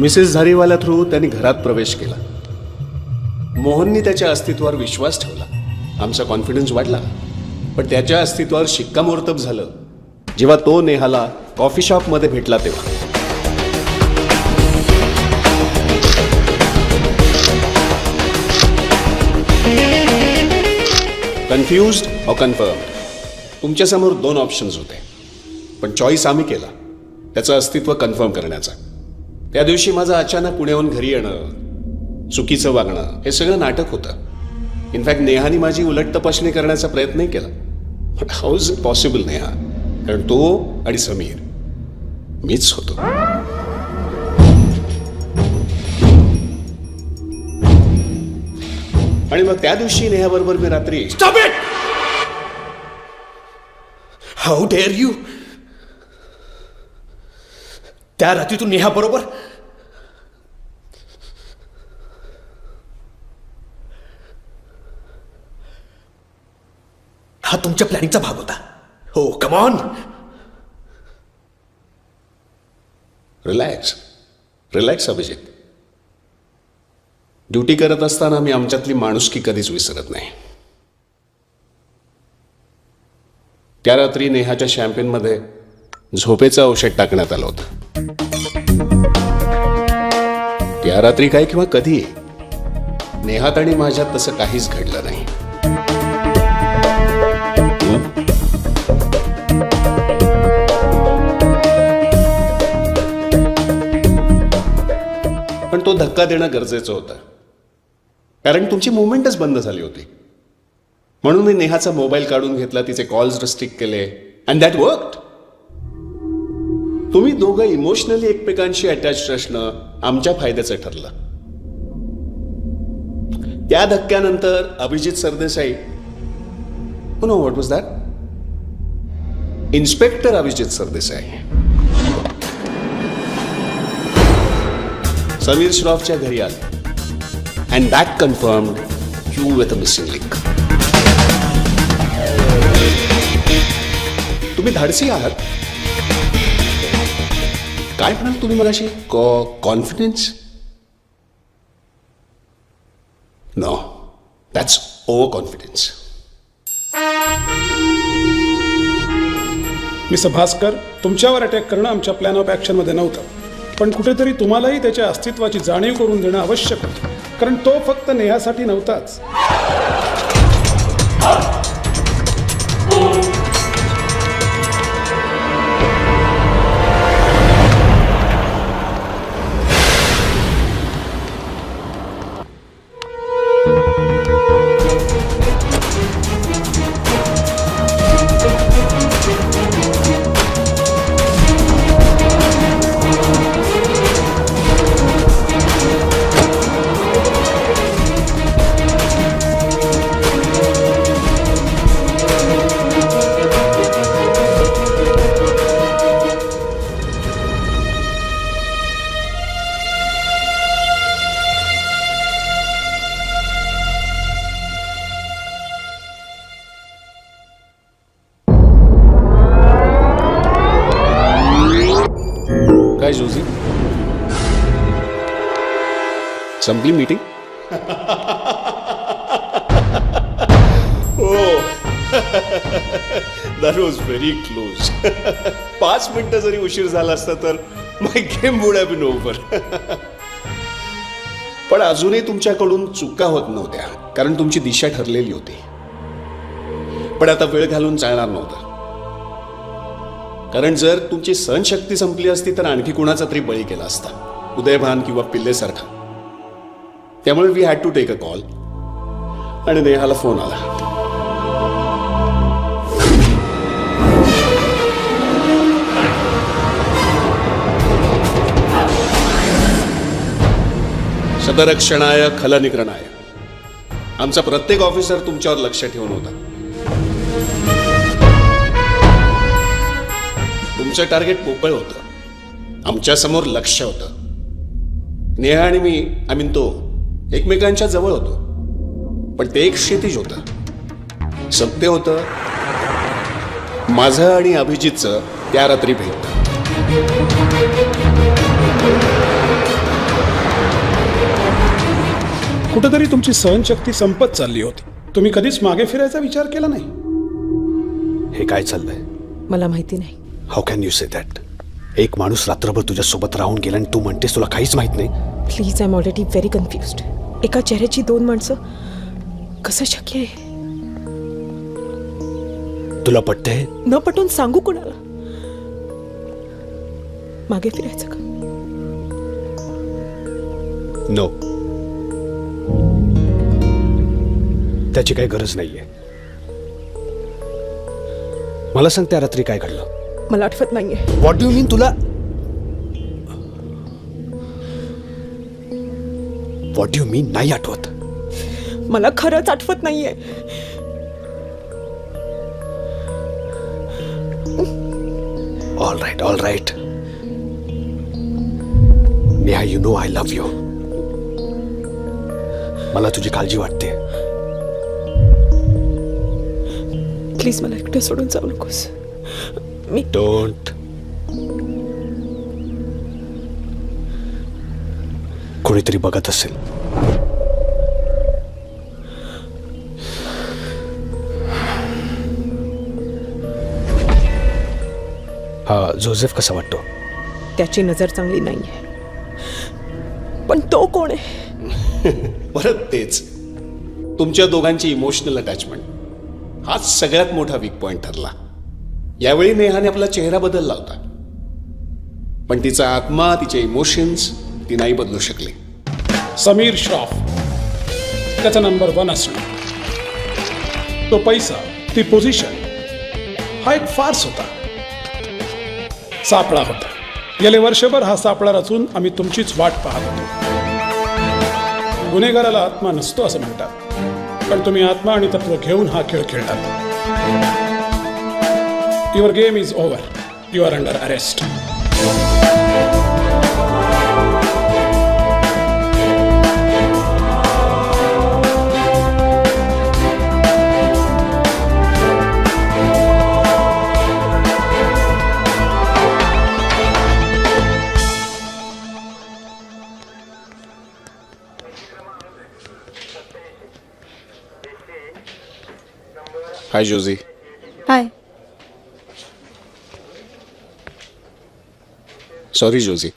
Mrs झारीवाला through त्यांनी घरात प्रवेश केला. मोहननी त्याच्या अस्तित्वावर विश्वास ठेवला. आमचा कॉन्फिडन्स वाढला. पण त्याच्या अस्तित्वावर शिक्कामोर्तब झालं जेव्हा तो नेहाला कॉफी शॉपमध्ये भेटला तेव्हा. कन्फ्युज्ड और कन्फर्म्ड, तुमच्यासमोर दोन ऑप्शन्स होते. पण चॉईस आम्ही केला त्याचं अस्तित्व कन्फर्म करण्याचा. त्या दिवशी माझं अचानक पुण्याहून घरी येणं, चुकीचं वागणं, हे सगळं नाटक होतं. इनफॅक्ट नेहानी माझी उलट तपासणी करण्याचा प्रयत्नही केला. But how is it possible Neha? कारण तो आणि समीर मीच होतो. आणि मग त्या दिवशी नेहाबरोबर मी रात्री. Stop it! How dare you! त्या रात्री तू नेहा बरोबर हा तुमच्या प्लॅनिंगचा भाग होता. हो, come on. Relax relax Abhijit. Duty करत असताना मी आमच्यातली माणुसकी कधीच विसरत नाही. त्या रात्री नेहाच्या शॅम्पेनमध्ये झोपेचं औषध टाकण्यात आलं होतं. त्या रात्री काय किंवा कधी नेहात आणि माझ्यात तसं काहीच घडलं नाही. पण तो धक्का देणं गरजेचं होतं कारण तुमची मुवमेंटच बंद झाली होती. म्हणून मी नेहाचा मोबाईल काढून घेतला, तिचे कॉल्स रिस्ट्रिक्ट केले अँड दॅट वर्कड. तुम्ही दोघं इमोशनली एकमेकांशी अटॅच असणं आमच्या फायद्याचं ठरलं. त्या धक्क्यानंतर Abhijit Sardesai, no what was that? Inspector Abhijit Sardesai Sameer श्रॉफच्या घरी आले and that confirmed you with a missing link. तुम्ही धाडसी आहात. काय म्हणाल तुम्ही मगाशी? Confidence? No, that's over confidence. Mister Bhaskar, तुमच्यावर अटॅक करणं आमच्या प्लॅन ऑफ ॲक्शनमध्ये नव्हतं. पण कुठेतरी तुम्हालाही त्याच्या अस्तित्वाची जाणीव करून देणं आवश्यक होतं. कारण तो फक्त नेहासाठी नव्हताच. काय जोजी, संपली meeting? That was very close. 5 मिनिटं जरी उशीर झाला असता तर my game would have been over. पण अजूनही तुमच्याकडून चुका होत नव्हत्या कारण तुमची दिशा ठरलेली होती. पण आता वेळ घालून चालणार नव्हतं कारण जर तुमची सहनशक्ती संपली असती तर आणखी कुणाचा तरी बळी केला असता, उदयभान किंवा पिल्लेसारखा. त्यामुळे we had to take a call आणि नेहाला फोन आला. सदरक्षणाय खलनिग्रणाय. आमचा प्रत्येक ऑफिसर तुमच्यावर लक्ष ठेवून होता. तुमचं टार्गेट पोकळ होतं, आमच्या समोर लक्ष होतं. नेहा आणि मी, आय मीन तो, एकमेकांच्या जवळ होतो. पण ते एक क्षितिज होतं, सत्य होतं. माझं आणि अभिजितचं त्या रात्री भेटतं. कुठेतरी तुमची सहनशक्ती संपत चालली होती. तुम्ही कधीच मागे फिरायचा विचार केला नाही. हे काय चाललंय? मला माहिती नाही. How can you say that? एक माणूस रात्रभर तुझ्यासोबत राहून गेला आणि तू म्हणतेस तुला काहीच माहित नाही. Please, I am already very confused. एका चेहऱ्याची दोन माणसं कसं शक्य आहे? तुला पटतंय? न पटून सांगू कोणाला? मागे फिरायचं का? नो, त्याची काही गरज नाहीये. मला सांग, त्या रात्री काय घडलं? मला आठवत नाहीये. व्हॉट डू मीन? तुला व्हॉट डू मीन नाही आठवत? मला खरंच आठवत नाहीये. All right. Neha, you know I love you. मला तुझी काळजी वाटते. प्लीज मला एकटं सोडून जाऊ नकोस. Me don't. कोणीतरी बघत असेल. हा जोसेफ कसा वाटतो? त्याची नजर चांगली नाहीये. पण तो कोण आहे? परत तेच, तुमच्या दोघांची इमोशनल अटॅचमेंट हाच सगळ्यात मोठा वीक पॉइंट ठरला. यावेळी नेहाने आपला चेहरा बदलला होता, पण तिचा आत्मा, तिचे इमोशन्स ती नाही बदलू शकली. समीर श्रॉफ त्याचा नंबर 1 असणं, तो पैसा, ती पोझिशन, हा एक फार्स होता, सापळा होता. गेले वर्षभर हा सापळा रचून आम्ही तुमचीच वाट पाहत होतो. गुन्हेगाराला आत्मा नसतो असं म्हणतात, पण तुम्ही आत्मा आणि तत्व घेऊन हा खेळ खेळतात. Your game is over. You are under arrest. Hi Josie. Hi. Sorry Josie,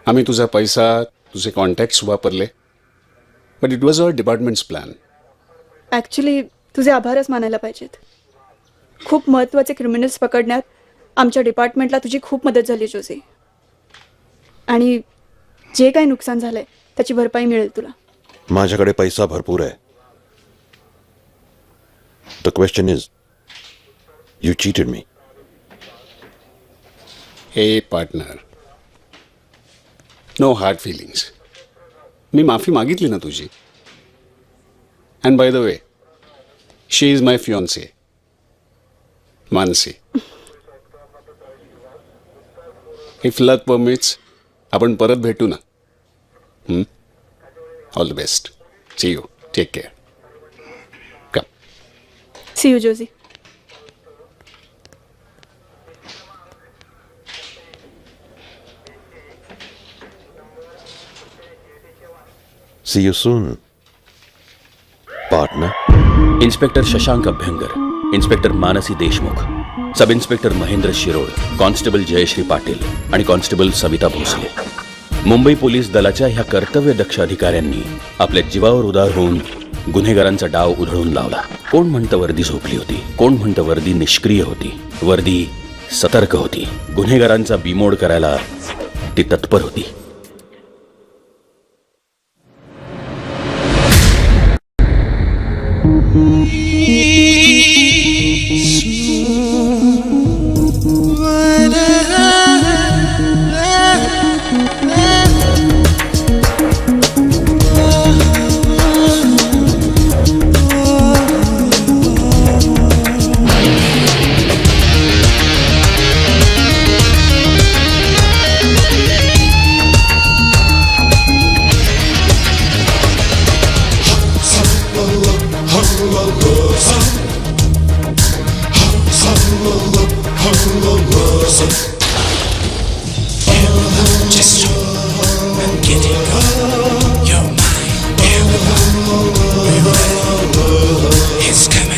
आम्ही तुझा पैसा, तुझे कॉन्टॅक्ट्स वापरले, but it was our department's plan. Actually तुझे आभारच मानायला पाहिजेत. खूप महत्त्वाचे क्रिमिनल्स पकडण्यात आमच्या डिपार्टमेंटला तुझी खूप मदत झाली जोझी. आणि जे काही नुकसान झालंय त्याची भरपाई मिळेल तुला. माझ्याकडे पैसा भरपूर आहे. The question is, you cheated me. Hey partner, no hard feelings. मी माफी मागितली ना तुझी. And by the way, she is my fiancee Mansi. If luck permits आपण परत भेटू ना. All the best. See you. Take care. Come. See you Josie. See you soon, partner. Inspector Shashank Abhyankar, inspector Mansi Deshmukh, sub inspector Mahendra Shirol, constable Jayashree Patil आणि constable Savita Bhosale. Mumbai police दलाच्या ह्या कर्तव्यदक्ष अधिकाऱ्यांनी आपल्या जीवावर उदार होऊन गुन्हेगारांचा डाव उधळून लावला. कोण म्हणतं वर्दी झोपली होती, कोण म्हणतं वर्दी निष्क्रिय होती. वर्दी सतर्क होती. गुन्हेगारांचा बिमोड करायला ती तत्पर होती. Just and get it up your mind. It's coming.